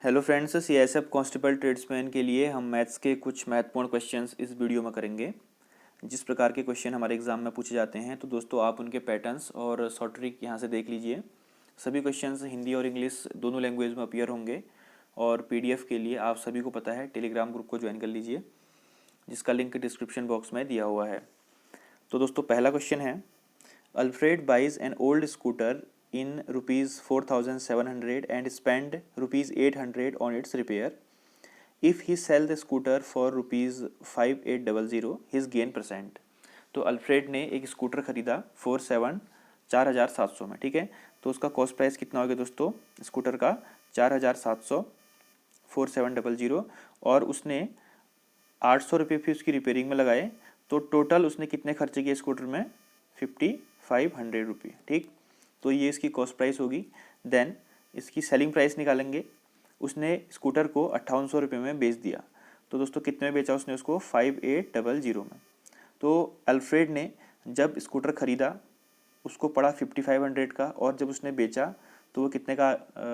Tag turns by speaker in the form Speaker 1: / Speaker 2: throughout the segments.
Speaker 1: Hello friends, CISF constable tradesman के लिए हम मैथ्स के कुछ महत्वपूर्ण क्वेश्चंस इस वीडियो में करेंगे। जिस प्रकार के क्वेश्चन हमारे एग्जाम में पूछे जाते हैं तो दोस्तों आप उनके पैटर्न्स और शॉर्ट ट्रिक यहाँ से देख लीजिए। सभी क्वेश्चंस हिंदी और इंग्लिश दोनों लैंग्वेज में अपीयर होंगे और पीडीएफ के लिए आप सभी को पता है टेलीग्राम ग्रुप को ज्वाइन कर लीजिए, जिसका लिंक डिस्क्रिप्शन बॉक्स में दिया हुआ है। तो दोस्तों पहला क्वेश्चन है, Alfred buys an old scooter in rupees 4700 and spend rupees 800 on its repair. If he sell the scooter for rupees 5800, his gain percent. तो अल्फ्रेड ने एक स्कूटर खरीदा 47,4700 में, ठीक है। तो उसका कॉस्ट प्राइस कितना हो गया दोस्तों स्कूटर का 4700 4700, और उसने 800 रुपये फिर उसकी रिपेयरिंग में लगाए। तो टोटल उसने कितने खर्चे किए स्कूटर में 5500 रुपये, ठीक। तो ये इसकी कॉस्ट प्राइस होगी। देन इसकी सेलिंग प्राइस निकालेंगे। उसने स्कूटर को 5800 रुपये में बेच दिया। तो दोस्तों कितने में बेचा उसने उसको 5800 में। तो अल्फ्रेड ने जब स्कूटर ख़रीदा उसको पड़ा 5500 का, और जब उसने बेचा तो वो कितने का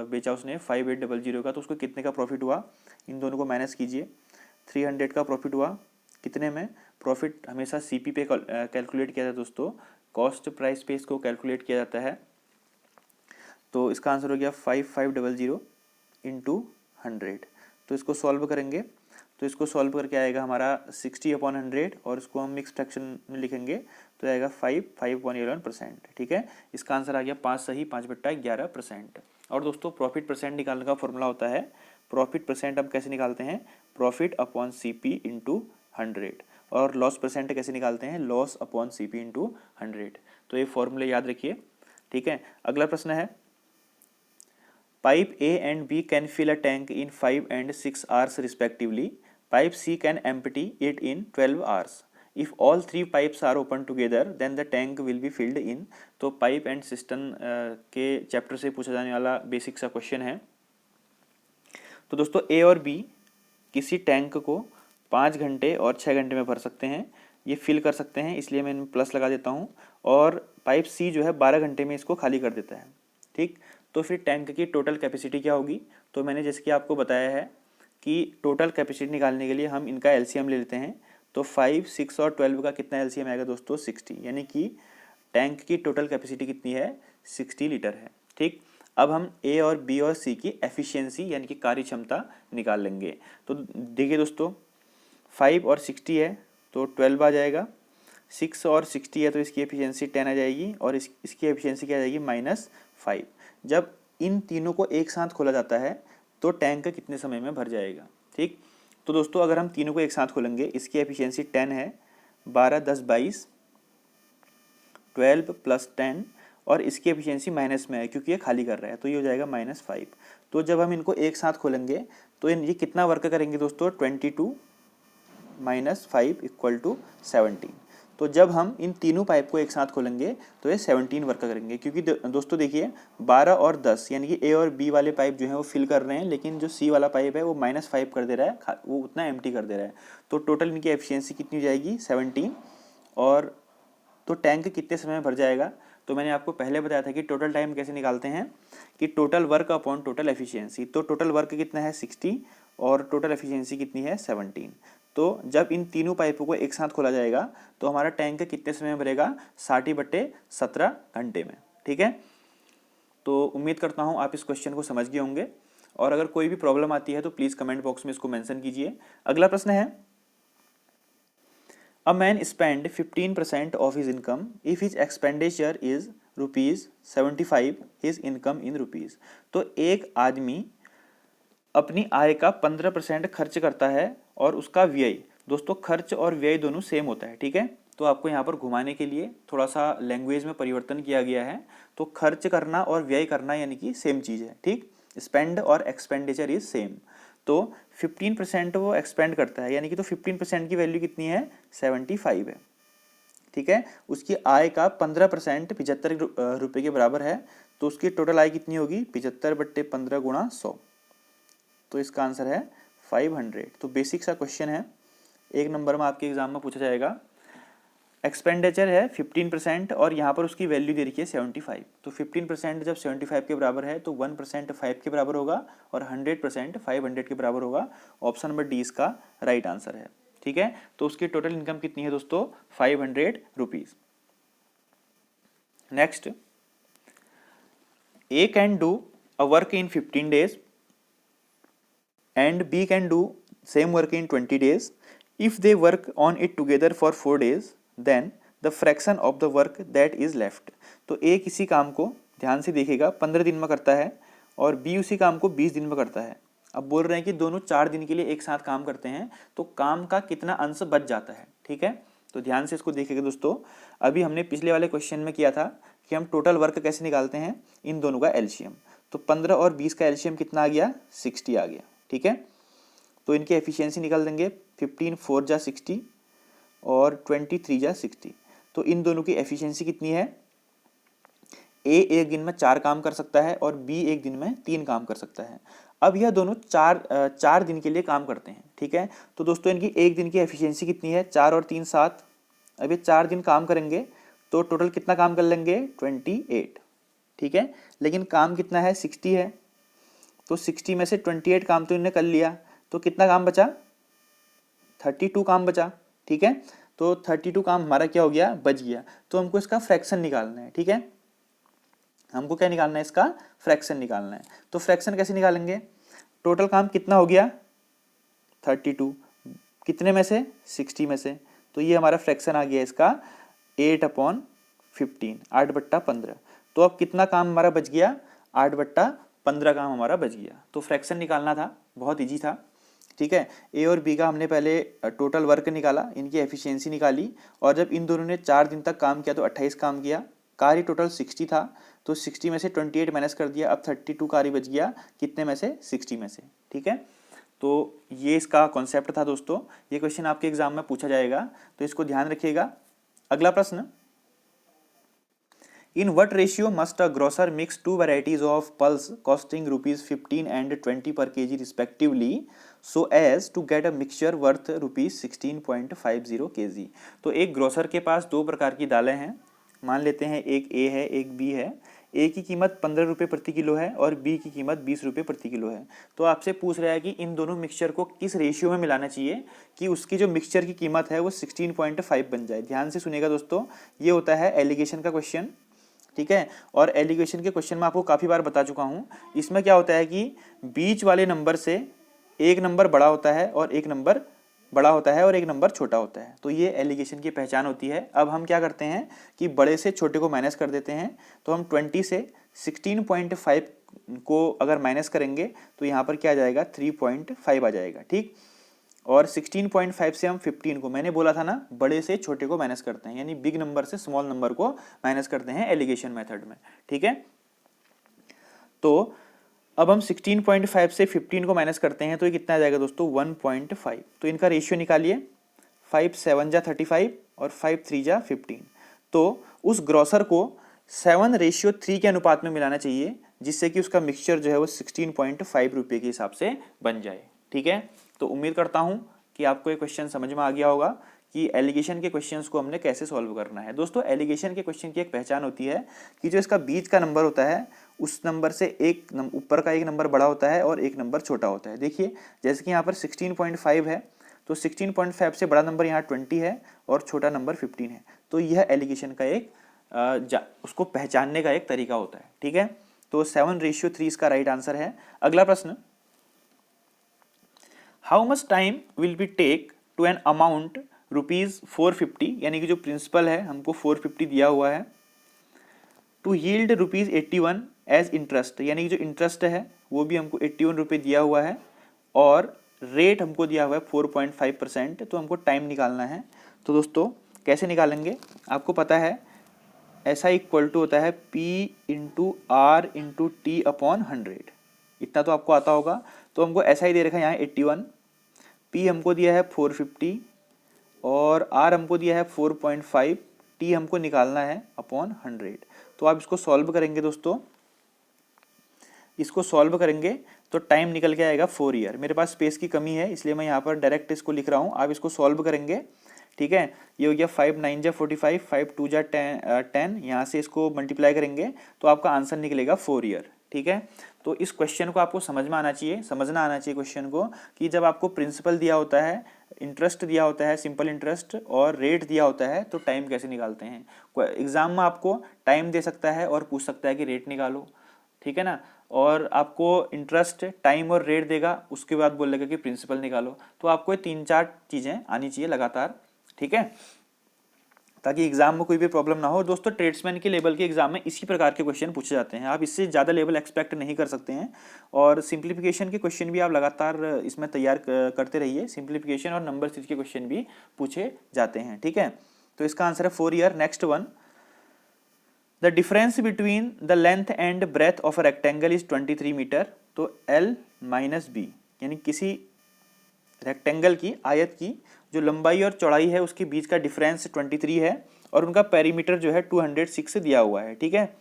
Speaker 1: बेचा उसने 5800 का। तो उसको कितने का प्रॉफिट हुआ, इन दोनों को माइनस कीजिए। 300 का प्रॉफिट हुआ। कितने में प्रॉफिट हमेशा सीपी पे कैलकुलेट किया जाता है दोस्तों, कॉस्ट प्राइस पे इसको कैलकुलेट किया जाता है। तो इसका आंसर हो गया 5500 इंटू 100। तो इसको सॉल्व करेंगे तो इसको सॉल्व करके आएगा हमारा 60/100, और इसको हम मिक्स फ्रैक्शन में लिखेंगे तो आएगा 5.11%, ठीक है। इसका आंसर आ गया 5 सही 5/11%। और दोस्तों प्रॉफिट परसेंट निकालने का फॉर्मूला होता है, प्रॉफिट परसेंट हम कैसे निकालते हैं, प्रॉफिट अपॉन सीपी इंटू 100। और लॉस परसेंट कैसे निकालते हैं, लॉस अपॉन सीपी इंटू 100। तो ये फॉर्मूले याद रखिए, ठीक है। अगला प्रश्न है, Pipe A and B can fill a tank in 5 and 6 hours respectively. Pipe C can empty it in 12 hours. If all three pipes are open together, then the tank will be filled in. तो pipe and system के chapter से पूछा जाने वाला basic सा question है। तो दोस्तों ए और बी किसी टैंक को 5 घंटे और 6 घंटे में भर सकते हैं, ये फिल कर सकते हैं, इसलिए मैं प्लस लगा देता हूँ। और पाइप सी जो है 12 घंटे में इसको खाली कर देता है, ठीक। तो फिर टैंक की टोटल कैपेसिटी क्या होगी, तो मैंने जैसे कि आपको बताया है कि टोटल कैपेसिटी निकालने के लिए हम इनका एलसीएम ले लेते हैं। तो 5, 6 और 12 का कितना एलसीएम आएगा दोस्तों 60, यानी कि टैंक की टोटल कैपेसिटी कितनी है 60 लीटर है, ठीक। अब हम ए और बी और सी की एफिशिएंसी यानी कि कार्य क्षमता निकाल लेंगे। तो देखिए दोस्तों 5 और 60 है तो 12 आ जाएगा, 6 और 60 है तो इसकी एफिशिएंसी 10 आ जाएगी, और इसकी एफिशिएंसी क्या आ जाएगी -5। जब इन तीनों को एक साथ खोला जाता है तो टैंक कितने समय में भर जाएगा, ठीक। तो दोस्तों अगर हम तीनों को एक साथ खोलेंगे, इसकी एफिशिएंसी 10 है, 12 10 22, 12 + 10, और इसकी एफिशिएंसी माइनस में है क्योंकि ये खाली कर रहा है, तो ये हो जाएगा -5। तो जब हम इनको एक साथ खोलेंगे तो ये कितना वर्क करेंगे दोस्तों 22 - 5 = 17। तो जब हम इन तीनों पाइप को एक साथ खोलेंगे तो ये 17 वर्क करेंगे, क्योंकि दोस्तों देखिए 12 और 10 यानी कि ए और बी वाले पाइप जो है वो फिल कर रहे हैं, लेकिन जो सी वाला पाइप है वो -5 कर दे रहा है, वो उतना एम्प्टी कर दे रहा है। तो टोटल इनकी एफिशिएंसी कितनी हो जाएगी 17। और तो टैंक कितने समय में भर जाएगा, तो मैंने आपको पहले बताया था कि टोटल टाइम कैसे निकालते हैं कि total work upon total efficiency. तो टोटल वर्क कितना है 60 और टोटल एफिशिएंसी कितनी है 17। तो जब इन तीनों पाइपों को एक साथ खोला जाएगा तो हमारा टैंक कितने समय में भरेगा 60/17 घंटे में, ठीक है। तो उम्मीद करता हूँ आप इस क्वेश्चन को समझ गए होंगे, और अगर कोई भी प्रॉब्लम आती है तो प्लीज़ कमेंट बॉक्स में इसको मेंशन कीजिए। अगला प्रश्न है, A man spend 15% of his income if his expenditure is ₹75, his income in rupees। तो एक आदमी अपनी आय का 15% खर्च करता है और उसका व्यय, दोस्तों खर्च और व्यय दोनों सेम होता है, ठीक है। तो आपको यहाँ पर घुमाने के लिए थोड़ा सा लैंग्वेज में परिवर्तन किया गया है। तो खर्च करना और व्यय करना यानी कि सेम चीज़ है, ठीक। स्पेंड और एक्सपेंडिचर इज सेम। तो 15% वो एक्सपेंड करता है, यानी कि तो 15% की वैल्यू कितनी है 75 है, ठीक है। उसकी आय का 15% 75 रुपये के बराबर है। तो उसकी टोटल आय कितनी होगी 75/15 × 100। तो इसका आंसर है 500। तो बेसिक सा क्वेश्चन है, 1 नंबर में आपके एग्जाम में पूछा जाएगा। एक्सपेंडिचर है 15% और यहाँ पर उसकी वैल्यू दे रखी है 75। तो 15% जब 75 के बराबर है तो 1% 5 के बराबर होगा और 100% 500 के बराबर होगा। ऑप्शन नंबर डी इसका राइट आंसर है। ठीक है, तो उसकी टोटल इनकम कितनी है दोस्तों? 500 rupees. Next, A can do a work in 15 days and B can do same work in 20 days. If they work on it together for 4 days, then the fraction of the work that is left. तो A किसी काम को ध्यान से देखेगा 15 दिन में करता है और B उसी काम को 20 दिन में करता है। अब बोल रहे हैं कि दोनों 4 दिन के लिए एक साथ काम करते हैं तो काम का कितना अंश बच जाता है। ठीक है, तो ध्यान से इसको देखिएगा दोस्तों। अभी हमने पिछले वाले क्वेश्चन में किया था कि हम टोटल वर्क कैसे निकालते हैं, इन दोनों का एलसीएम। तो 15 और 20 का एलसीएम कितना आ गया? 60 आ गया। ठीक है, तो इनकी एफिशिएंसी निकाल देंगे। 15 4 जा 60 और 23 जा 60। तो इन दोनों की एफिशिएंसी कितनी है? ए एक दिन में 4 काम कर सकता है और बी एक दिन में 3 काम कर सकता है। अब यह दोनों चार दिन के लिए काम करते हैं। ठीक है, तो दोस्तों इनकी एक दिन की एफिशिएंसी कितनी है? 4 और 3 7। अब ये 4 दिन काम करेंगे तो टोटल कितना काम कर लेंगे? 28। ठीक है, लेकिन काम कितना है? 60 है। तो 60 में से 28 काम तो इन्होंने कर लिया, तो कितना काम बचा? 32 काम बचा। ठीक है, तो 32 काम हमारा क्या हो गया? बच गया। तो हमको इसका फ्रैक्शन निकालना है। ठीक है, हमको क्या निकालना है? इसका फ्रैक्शन निकालना है। तो फ्रैक्शन कैसे निकालेंगे? टोटल काम कितना हो गया? 32। कितने में से? 60 में से। तो ये हमारा फ्रैक्शन आ गया इसका 8/15, 8/15। तो अब कितना काम हमारा बच गया? 8/15 काम हमारा बच गया। तो फ्रैक्शन निकालना था, बहुत ईजी था। ठीक है, ए और बी का हमने पहले टोटल वर्क निकाला, इनकी एफिशिएंसी निकाली और जब इन दोनों ने 4 दिन तक काम किया तो 28 काम किया। कार्य टोटल 60 था, तो 60 में से 28 माइनस कर दिया। अब 32 कार्य बच गया, कितने में से? 60 में से। ठीक है, तो ये इसका कॉन्सेप्ट था दोस्तों। ये क्वेश्चन आपके एग्जाम में पूछा जाएगा, तो इसको ध्यान रखिएगा। अगला प्रश्न, in what ratio must a grocer mix 2 varieties of pulse costing ₹15 and 20 per kg respectively so as to get a mixture worth ₹16.50 kg। तो एक ग्रोसर के पास 2 प्रकार की दालें हैं, मान लेते हैं एक ए है एक बी है। ए की कीमत 15 रुपये प्रति किलो है और बी की कीमत 20 रुपये प्रति किलो है। तो आपसे पूछ रहा है कि इन दोनों मिक्सचर को किस रेशियो में मिलाना चाहिए कि उसकी जो मिक्सचर की कीमत है वो 16.5 बन जाए। ध्यान से सुनिएगा दोस्तों, ये होता है एलिगेशन का क्वेश्चन। ठीक है, और एलिगेशन के क्वेश्चन में आपको काफ़ी बार बता चुका हूँ। इसमें क्या होता है कि बीच वाले नंबर से एक नंबर बड़ा होता है और एक नंबर बड़ा होता है और एक नंबर छोटा होता है। तो ये एलिगेशन की पहचान होती है। अब हम क्या करते हैं कि बड़े से छोटे को माइनस कर देते हैं। तो हम 20 से 16.5 को अगर माइनस करेंगे तो यहाँ पर क्या आ जाएगा? 3.5 आ जाएगा। ठीक, और 16.5 से हम 15 को, मैंने बोला था ना, बड़े से छोटे को माइनस करते हैं, यानी बिग नंबर से स्मॉल नंबर को माइनस करते हैं एलिगेशन मेथड में। ठीक है, तो अब हम 16.5 से 15 को माइनस करते हैं तो ये कितना आ जाएगा दोस्तों? 1.5। तो इनका रेशियो निकालिए। 5 7 जा 35 और 5 3 जा 15। तो उस ग्रोसर को 7:3 के अनुपात में मिलाना चाहिए, जिससे कि उसका मिक्सचर जो है वो 16.5 रुपये के हिसाब से बन जाए। ठीक है, तो उम्मीद करता हूं कि आपको ये क्वेश्चन समझ में आ गया होगा कि एलिगेशन के क्वेश्चंस को हमने कैसे सॉल्व करना है। दोस्तों एलिगेशन के क्वेश्चन की एक पहचान होती है कि जो इसका बीच का नंबर होता है उस नंबर से एक ऊपर का एक नंबर बड़ा होता है और एक नंबर छोटा होता है। देखिए जैसे कि यहाँ पर 16.5 है, तो 16.5 से बड़ा नंबर यहाँ 20 है और छोटा नंबर 15 है। तो यह एलिगेशन का एक उसको पहचानने का एक तरीका होता है। ठीक है, तो 7:3 इसका राइट आंसर है। अगला प्रश्न, how much time will be take to an amount ₹450, यानी कि जो प्रिंसिपल है हमको 450 दिया हुआ है, टू यील्ड ₹81 एज इंटरेस्ट, यानी कि जो इंटरेस्ट है वो भी हमको 81 रुपये दिया हुआ है और रेट हमको दिया हुआ है 4.5%। तो हमको टाइम निकालना है। तो दोस्तों कैसे निकालेंगे? आपको पता है ऐसा इक्वल टू होता है P into R into T upon 100। इतना तो आपको आता होगा। तो हमको ऐसा ही दे रखा है यहाँ 81, P हमको दिया है 450 और R हमको दिया है 4.5, T हमको निकालना है अपॉन 100। तो आप इसको सॉल्व करेंगे दोस्तों, इसको सॉल्व करेंगे तो टाइम निकल के आएगा 4 ईयर। मेरे पास स्पेस की कमी है इसलिए मैं यहाँ पर डायरेक्ट इसको लिख रहा हूँ, आप इसको सॉल्व करेंगे। ठीक है। ये हो गया 5 9 जा 45, 5 2 जा 10, यहाँ से इसको मल्टीप्लाई करेंगे तो आपका आंसर निकलेगा 4 ईयर, ठीक है। तो इस क्वेश्चन को आपको समझना आना चाहिए क्वेश्चन को, कि जब आपको प्रिंसिपल दिया होता है, इंटरेस्ट दिया होता है, सिंपल इंटरेस्ट और रेट दिया होता है, तो टाइम कैसे निकालते हैं। एग्जाम में आपको टाइम दे सकता है और पूछ सकता है कि रेट निकालो, ठीक है ना, और आपको इंटरेस्ट, टाइम और रेट देगा, उसके बाद बोलेगा कि प्रिंसिपल निकालो। तो आपको ये 3-4 चीज़ें आनी चाहिए लगातार, ठीक है, ताकि एग्जाम में कोई भी प्रॉब्लम ना हो। दोस्तों ट्रेड्समैन के लेवल के एग्जाम में इसी प्रकार के क्वेश्चन पूछे जाते हैं, आप इससे ज़्यादा लेवल एक्सपेक्ट नहीं कर सकते हैं। और सिंप्लीफिकेशन के क्वेश्चन भी आप लगातार इसमें तैयार करते रहिए, सिंप्लीफिकेशन और नंबर सीरीज के क्वेश्चन भी पूछे जाते हैं, ठीक है। तो इसका आंसर है 4 year. Next one, the difference between the length and breath of a rectangle is 23 metre. तो L माइनस बी, यानी किसी रेक्टेंगल की, आयत की जो लंबाई और चौड़ाई है उसके बीच का डिफरेंस 23 है और उनका पेरीमीटर जो है 206 दिया हुआ है, ठीक है।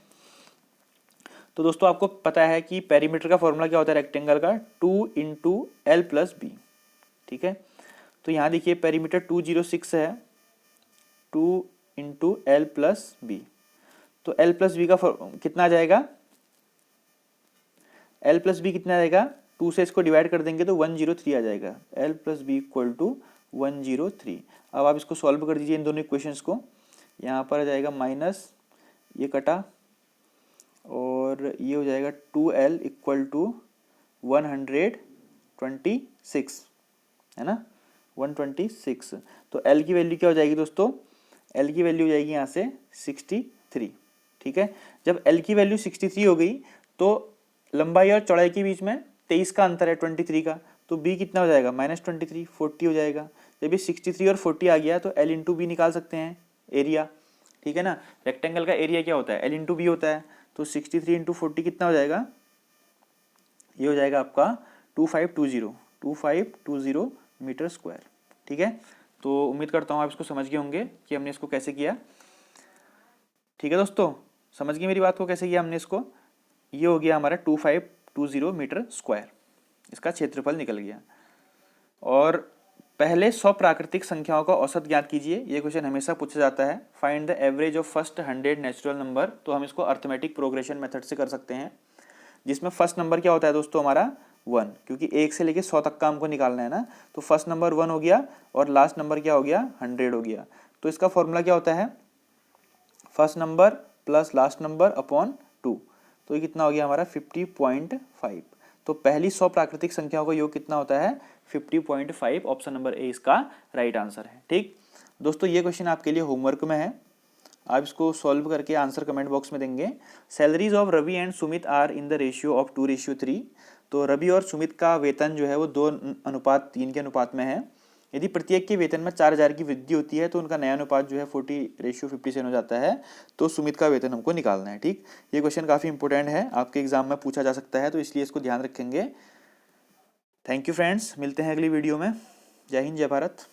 Speaker 1: तो दोस्तों आपको पता है कि पेरीमीटर का फॉर्मूला क्या होता है रेक्टेंगल का, 2 इंटू एल प्लस बी, ठीक है। तो यहाँ देखिए पेरीमीटर 206 है, 2 इंटू एल प्लस बी। तो एल प्लस बी का कितना आ जाएगा, एल प्लस बी कितना आ जाएगा, 2 से इसको डिवाइड कर देंगे तो 103 आ जाएगा, L plus B equal to 103। अब आप इसको सॉल्व कर दीजिए इन दोनों इक्वेशंस को, यहाँ पर आ जाएगा माइनस, ये कटा और ये हो जाएगा 2L इक्वल टू 126, है ना, 126। तो L की वैल्यू क्या हो जाएगी दोस्तों, L की वैल्यू हो जाएगी यहाँ से 63, ठीक है। जब L की वैल्यू 63 हो गई तो लंबाई और चौड़ाई के बीच में 23 का अंतर है 23 का, तो B कितना हो जाएगा, -23, 40 हो जाएगा। जब ये 63 और 40 आ गया तो L इंटू बी निकाल सकते हैं, एरिया, ठीक है ना। रेक्टेंगल का एरिया क्या होता है, L इंटू बी होता है। तो 63 इंटू 40 कितना हो जाएगा, ये हो जाएगा आपका 2520 मीटर स्क्वायर, ठीक है। तो उम्मीद करता हूँ आप इसको समझ गए होंगे कि हमने इसको कैसे किया, ठीक है दोस्तों, समझ गए मेरी बात को कैसे किया हमने इसको। ये हो गया हमारा 2520 मीटर स्क्वायर, इसका क्षेत्रफल निकल गया। और पहले 100 प्राकृतिक संख्याओं का औसत ज्ञात कीजिए, ये क्वेश्चन हमेशा पूछा जाता है। Find the average of first 100 natural number. तो हम इसको अर्थमेटिक प्रोग्रेशन मेथड से कर सकते हैं, जिसमें फर्स्ट नंबर क्या होता है दोस्तों हमारा 1, क्योंकि 1 से लेके 100 तक का हमको निकालना है ना। तो फर्स्ट नंबर 1 हो गया और लास्ट नंबर क्या हो गया, 100 हो गया। तो इसका फॉर्मूला क्या होता है, first number plus last number upon 2। तो ये कितना हो गया हमारा 50.5। तो पहली 100 प्राकृतिक संख्याओं का योग कितना होता है, 50.5। ऑप्शन नंबर ए इसका राइट आंसर है, ठीक दोस्तों। ये क्वेश्चन आपके लिए होमवर्क में है, आप इसको सॉल्व करके आंसर कमेंट बॉक्स में देंगे। Salaries of Ravi and Sumit are in the ratio of 2:3। तो रवि और सुमित का वेतन जो है वो 2:3 के अनुपात में है। यदि प्रत्येक के वेतन में 4000 की वृद्धि होती है तो उनका नया अनुपात जो है 40:57 हो जाता है। तो सुमित का वेतन हमको निकालना है, ठीक। ये क्वेश्चन काफ़ी इंपॉर्टेंट है, आपके एग्जाम में पूछा जा सकता है, तो इसलिए इसको ध्यान रखेंगे। थैंक यू फ्रेंड्स, मिलते हैं अगली वीडियो में। जय हिंद, जय भारत।